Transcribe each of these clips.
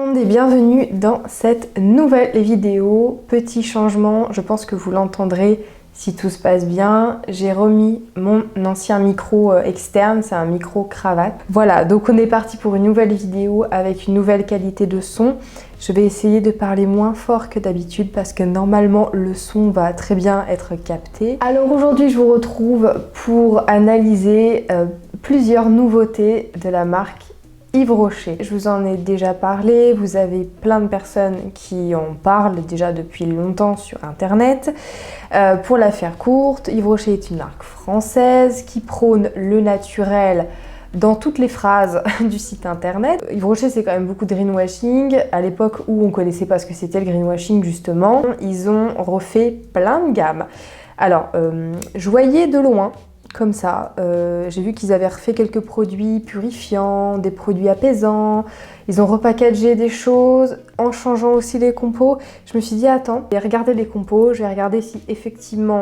monde et bienvenue dans cette nouvelle vidéo. Petit changement, je pense que vous l'entendrez si tout se passe bien. J'ai remis mon ancien micro externe, c'est un micro cravate. Voilà, donc on est parti pour une nouvelle vidéo avec une nouvelle qualité de son. Je vais essayer de parler moins fort que d'habitude parce que normalement le son va très bien être capté. Alors aujourd'hui je vous retrouve pour analyser plusieurs nouveautés de la marque Yves Rocher. Je vous en ai déjà parlé, vous avez plein de personnes qui en parlent déjà depuis longtemps sur internet. Pour la faire courte, Yves Rocher est une marque française qui prône le naturel dans toutes les phrases du site internet. Yves Rocher, c'est quand même beaucoup de greenwashing. À l'époque où on connaissait pas ce que c'était le greenwashing justement, ils ont refait plein de gammes. Alors, je voyais de loin comme ça, j'ai vu qu'ils avaient refait quelques produits purifiants, des produits apaisants, ils ont repackagé des choses en changeant aussi les compos. Je me suis dit attends, je vais regarder les compos, je vais regarder si effectivement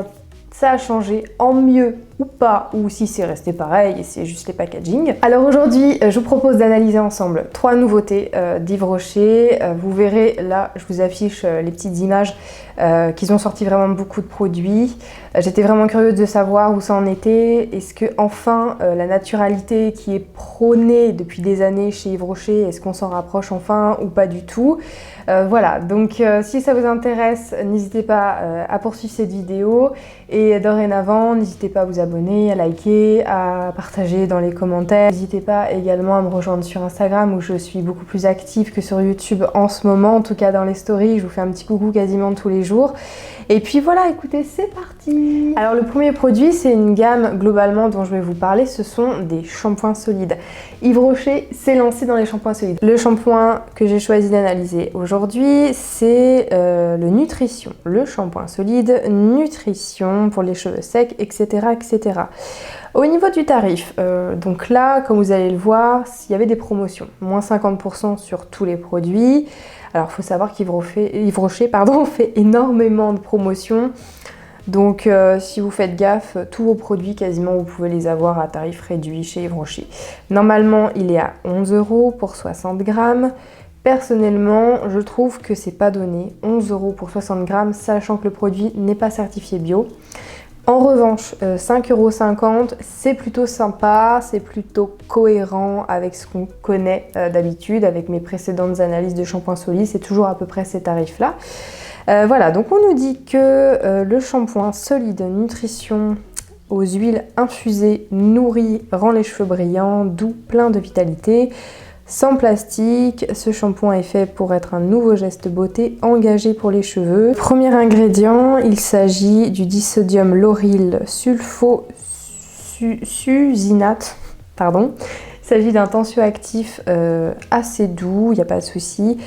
ça a changé en mieux ou pas, ou si c'est resté pareil et c'est juste les packaging. Alors aujourd'hui, je vous propose d'analyser ensemble 3 nouveautés d'Yves Rocher. Vous verrez, là, je vous affiche les petites images qu'ils ont sorti vraiment beaucoup de produits. J'étais vraiment curieuse de savoir où ça en était. Est-ce que enfin la naturalité qui est prônée depuis des années chez Yves Rocher, est-ce qu'on s'en rapproche enfin ou pas du tout? Voilà, donc si ça vous intéresse, n'hésitez pas à poursuivre cette vidéo et dorénavant, n'hésitez pas à vous abonner, à liker, à partager dans les commentaires. N'hésitez pas également à me rejoindre sur Instagram où je suis beaucoup plus active que sur YouTube en ce moment, en tout cas dans les stories, je vous fais un petit coucou quasiment tous les jours. Et puis voilà, écoutez, c'est parti! Alors le premier produit, c'est une gamme globalement dont je vais vous parler, ce sont des shampoings solides. Yves Rocher s'est lancé dans les shampoings solides. Le shampoing que j'ai choisi d'analyser aujourd'hui, c'est le Nutrition. Le shampoing solide Nutrition pour les cheveux secs, etc. etc. Au niveau du tarif, donc là, comme vous allez le voir, il y avait des promotions. Moins 50% sur tous les produits. Alors, il faut savoir qu'Yves Rocher fait énormément de promotions. Donc, si vous faites gaffe, tous vos produits, quasiment, vous pouvez les avoir à tarif réduit chez Yves Rocher. Normalement, il est à 11 € pour 60 grammes. Personnellement, je trouve que c'est pas donné. 11 € pour 60 grammes, sachant que le produit n'est pas certifié bio. En revanche, 5,50 €, c'est plutôt sympa, c'est plutôt cohérent avec ce qu'on connaît d'habitude, avec mes précédentes analyses de shampoing solide, c'est toujours à peu près ces tarifs-là. Voilà, donc on nous dit que le shampoing solide Nutrition aux huiles infusées nourrit, rend les cheveux brillants, doux, plein de vitalité. Sans plastique, ce shampoing est fait pour être un nouveau geste beauté engagé pour les cheveux. Premier ingrédient, il s'agit du disodium lauryl sulfosusinate. Pardon. Il s'agit d'un tensioactif assez doux, il n'y a pas de souci.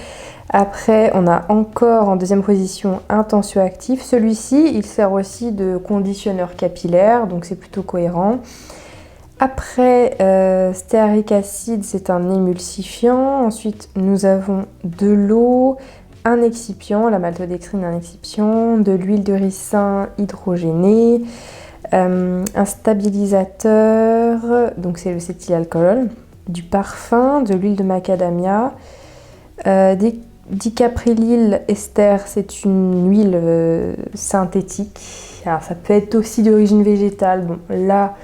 Après, on a encore en deuxième position un tensioactif. Celui-ci, il sert aussi de conditionneur capillaire, donc c'est plutôt cohérent. Après, stéarique acide, c'est un émulsifiant. Ensuite, nous avons de l'eau, un excipient, la maltodextrine, un excipient, de l'huile de ricin hydrogénée, un stabilisateur, donc c'est le cétylalcool, du parfum, de l'huile de macadamia, dicaprylyl ester, c'est une huile synthétique. Alors, ça peut être aussi d'origine végétale. Bon, là,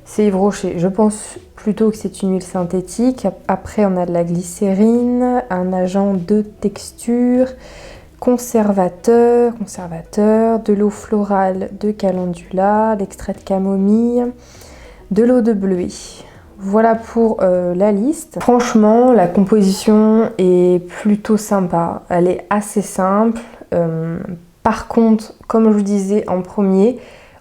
c'est Yves Rocher. Je pense plutôt que c'est une huile synthétique. Après, on a de la glycérine, un agent de texture, conservateur, de l'eau florale de calendula, l'extrait de camomille, de l'eau de bleuet. Voilà pour la liste. Franchement, la composition est plutôt sympa. Elle est assez simple. Par contre, comme je vous disais en premier,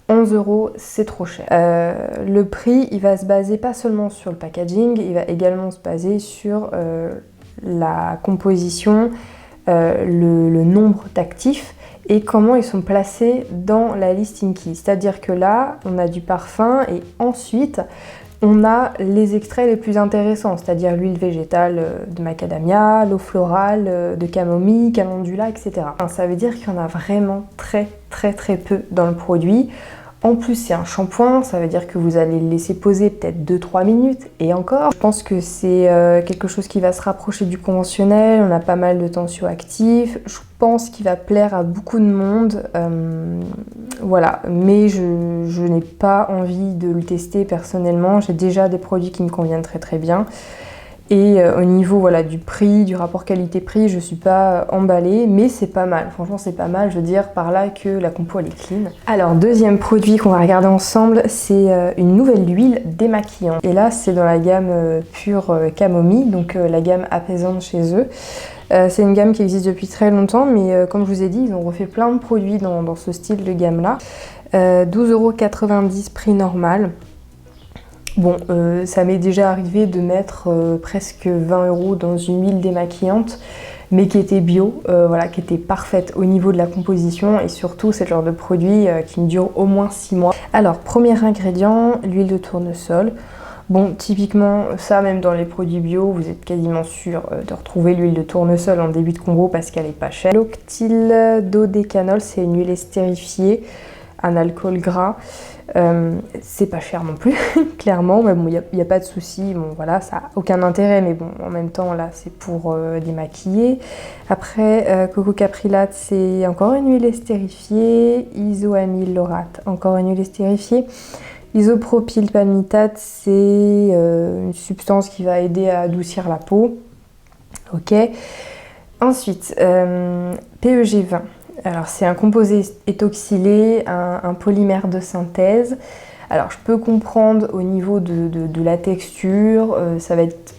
11 €, c'est trop cher. Le prix, il va se baser pas seulement sur le packaging, il va également se baser sur la composition, le nombre d'actifs et comment ils sont placés dans la liste Inkey. C'est-à-dire que là, on a du parfum et ensuite, on a les extraits les plus intéressants, c'est-à-dire l'huile végétale de macadamia, l'eau florale de camomille, calendula, etc. Enfin, ça veut dire qu'il y en a vraiment très peu dans le produit. En plus, c'est un shampoing, ça veut dire que vous allez le laisser poser peut-être 2-3 minutes, et encore. Je pense que c'est quelque chose qui va se rapprocher du conventionnel, on a pas mal de tensioactifs, je pense qu'il va plaire à beaucoup de monde, voilà. Mais je n'ai pas envie de le tester personnellement, j'ai déjà des produits qui me conviennent très très bien. Et au niveau voilà, du prix, du rapport qualité-prix, je suis pas emballée, mais c'est pas mal. Franchement, c'est pas mal. Je veux dire par là que la compo, elle est clean. Alors, deuxième produit qu'on va regarder ensemble, c'est une nouvelle huile démaquillante. Et là, c'est dans la gamme pure camomille, donc la gamme apaisante chez eux. C'est une gamme qui existe depuis très longtemps, mais comme je vous ai dit, ils ont refait plein de produits dans ce style de gamme-là. 12,90 € prix normal. Bon, ça m'est déjà arrivé de mettre presque 20 € dans une huile démaquillante, mais qui était bio, voilà, qui était parfaite au niveau de la composition, et surtout c'est le genre de produit qui me dure au moins 6 mois. Alors, premier ingrédient, l'huile de tournesol. Bon, typiquement, ça, même dans les produits bio, vous êtes quasiment sûr de retrouver l'huile de tournesol en début de combo parce qu'elle est pas chère. L'octylodécanol, c'est une huile estérifiée, un alcool gras. C'est pas cher non plus, clairement, mais bon, il n'y a pas de souci. Bon, voilà, ça n'a aucun intérêt, mais bon, en même temps, là, c'est pour démaquiller. Après, Coco Caprylate, c'est encore une huile estérifiée. Isoamyl-laurate, encore une huile estérifiée. Isopropylpalmitate, c'est une substance qui va aider à adoucir la peau. Ok. Ensuite, PEG 20. Alors c'est un composé étoxylé, un polymère de synthèse. Alors je peux comprendre au niveau de la texture, ça va être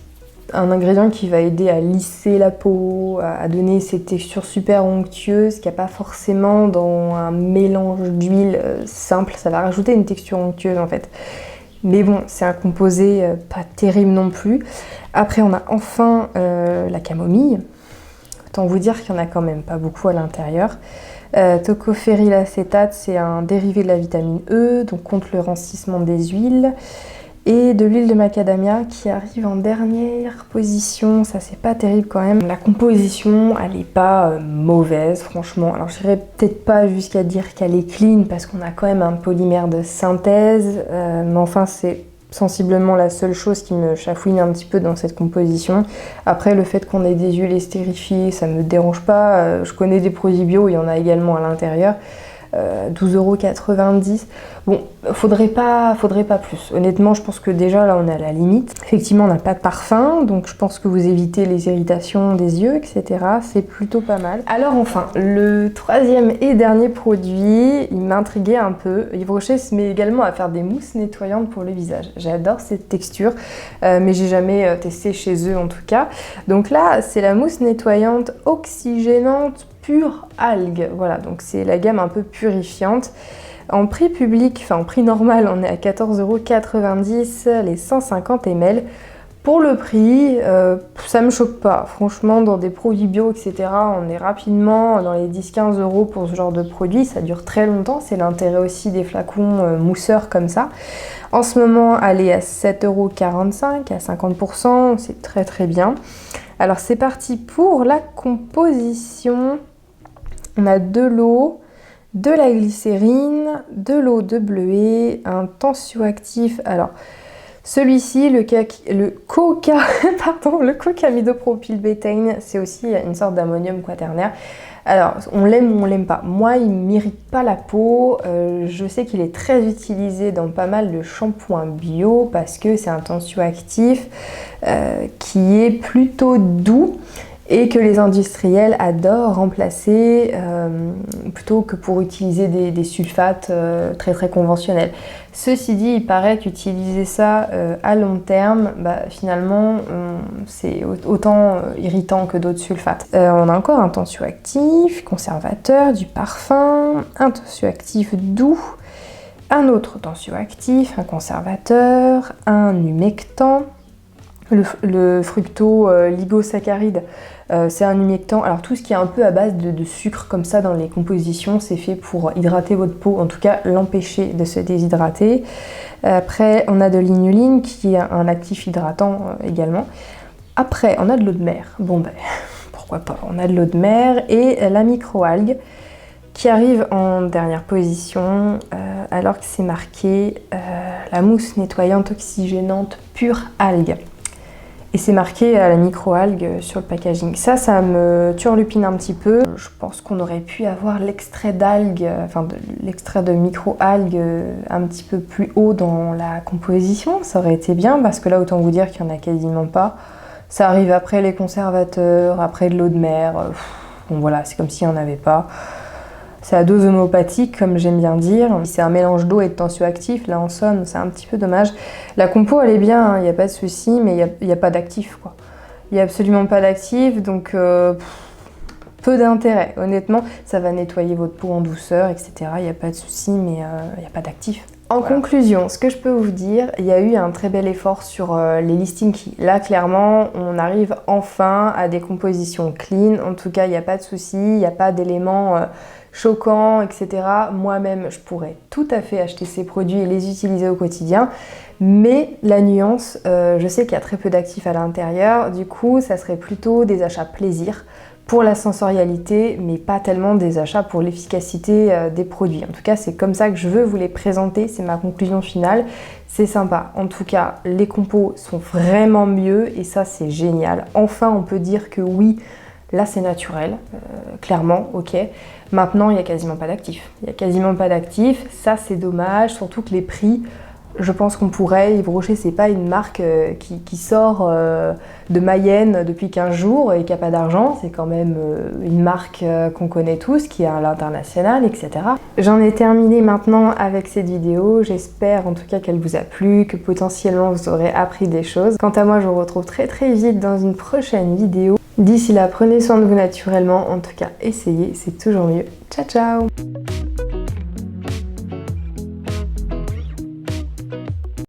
un ingrédient qui va aider à lisser la peau, à donner cette texture super onctueuse qu'il n'y a pas forcément dans un mélange d'huile simple. Ça va rajouter une texture onctueuse en fait. Mais bon, c'est un composé pas terrible non plus. Après on a enfin la camomille. Autant vous dire qu'il n'y en a quand même pas beaucoup à l'intérieur. Tocophéryl acétate, c'est un dérivé de la vitamine E, donc contre le rancissement des huiles. Et de l'huile de macadamia qui arrive en dernière position, ça c'est pas terrible quand même. La composition, elle est pas mauvaise franchement. Alors je dirais peut-être pas jusqu'à dire qu'elle est clean parce qu'on a quand même un polymère de synthèse, mais enfin c'est sensiblement la seule chose qui me chafouine un petit peu dans cette composition. Après, le fait qu'on ait des huiles estérifiées, ça me dérange pas. Je connais des produits bio, il y en a également à l'intérieur. 12,90 €. Bon, faudrait pas plus. Honnêtement, je pense que déjà là on est à la limite. Effectivement, on n'a pas de parfum, donc je pense que vous évitez les irritations des yeux, etc. C'est plutôt pas mal. Alors enfin, le troisième et dernier produit, il m'intriguait un peu. Yves Rocher se met également à faire des mousses nettoyantes pour le visage. J'adore cette texture, mais j'ai jamais testé chez eux en tout cas. Donc là, c'est la mousse nettoyante oxygénante pure algue. Voilà, donc c'est la gamme un peu purifiante. En prix public, enfin en prix normal, on est à 14,90 € les 150 ml. Pour le prix, ça me choque pas. Franchement, dans des produits bio, etc., on est rapidement dans les 10-15 € pour ce genre de produit. Ça dure très longtemps. C'est l'intérêt aussi des flacons mousseurs comme ça. En ce moment, elle est à 7,45 € à 50%. C'est très très bien. Alors c'est parti pour la composition. On a de l'eau, de la glycérine, de l'eau de bleuet, un tensioactif. Alors, celui-ci, le cocamidopropylbétaine, c'est aussi une sorte d'ammonium quaternaire. Alors, on l'aime ou on l'aime pas. Moi, il ne m'irrite pas la peau. Je sais qu'il est très utilisé dans pas mal de shampoings bio parce que c'est un tensioactif qui est plutôt doux et que les industriels adorent remplacer plutôt que pour utiliser des sulfates très très conventionnels. Ceci dit, il paraît qu'utiliser ça à long terme, finalement, c'est autant irritant que d'autres sulfates. On a encore un tensioactif, conservateur, du parfum, un tensioactif doux, un autre tensioactif, un conservateur, un humectant, le fructo-ligosaccharide, c'est un humectant. Alors tout ce qui est un peu à base de sucre comme ça dans les compositions, c'est fait pour hydrater votre peau, en tout cas l'empêcher de se déshydrater. Après, on a de l'inuline qui est un actif hydratant également. Après, on a de l'eau de mer. Bon pourquoi pas, on a de l'eau de mer et la microalgue. qui arrive en dernière position alors que c'est marqué la mousse nettoyante oxygénante pure algue. Et c'est marqué la micro-algue sur le packaging. Ça me turlupine un petit peu. Je pense qu'on aurait pu avoir l'extrait d'algue, enfin l'extrait de micro-algue un petit peu plus haut dans la composition. Ça aurait été bien parce que là, autant vous dire qu'il n'y en a quasiment pas. Ça arrive après les conservateurs, après de l'eau de mer. Bon voilà, c'est comme s'il n'y en avait pas. C'est à dose homéopathique, comme j'aime bien dire. C'est un mélange d'eau et de tensioactif. Là, en somme, c'est un petit peu dommage. La compo, elle est bien, il n'y a pas de souci, mais il n'y a pas d'actif, quoi. Il n'y a absolument pas d'actif, donc peu d'intérêt. Honnêtement, ça va nettoyer votre peau en douceur, etc. Il n'y a pas de souci, mais il n'y a pas d'actif. En conclusion, ce que je peux vous dire, il y a eu un très bel effort sur les listing keys. Là, clairement, on arrive enfin à des compositions clean. En tout cas, il n'y a pas de souci, il n'y a pas d'éléments choquants, etc. Moi-même, je pourrais tout à fait acheter ces produits et les utiliser au quotidien. Mais la nuance, je sais qu'il y a très peu d'actifs à l'intérieur. Du coup, ça serait plutôt des achats plaisir pour la sensorialité, mais pas tellement des achats pour l'efficacité des produits. En tout cas, c'est comme ça que je veux vous les présenter, c'est ma conclusion finale. C'est sympa. En tout cas, les compos sont vraiment mieux et ça, c'est génial. Enfin, on peut dire que oui, là, c'est naturel, clairement, ok. Maintenant, il n'y a quasiment pas d'actifs. Il n'y a quasiment pas d'actifs. Ça, c'est dommage, surtout que les prix... Je pense qu'on pourrait, Yves Rocher, c'est pas une marque qui sort de Mayenne depuis 15 jours et qui a pas d'argent, c'est quand même une marque qu'on connaît tous, qui est à l'international, etc. J'en ai terminé maintenant avec cette vidéo, j'espère en tout cas qu'elle vous a plu, que potentiellement vous aurez appris des choses. Quant à moi, je vous retrouve très vite dans une prochaine vidéo. D'ici là, prenez soin de vous naturellement, en tout cas essayez, c'est toujours mieux. Ciao ciao!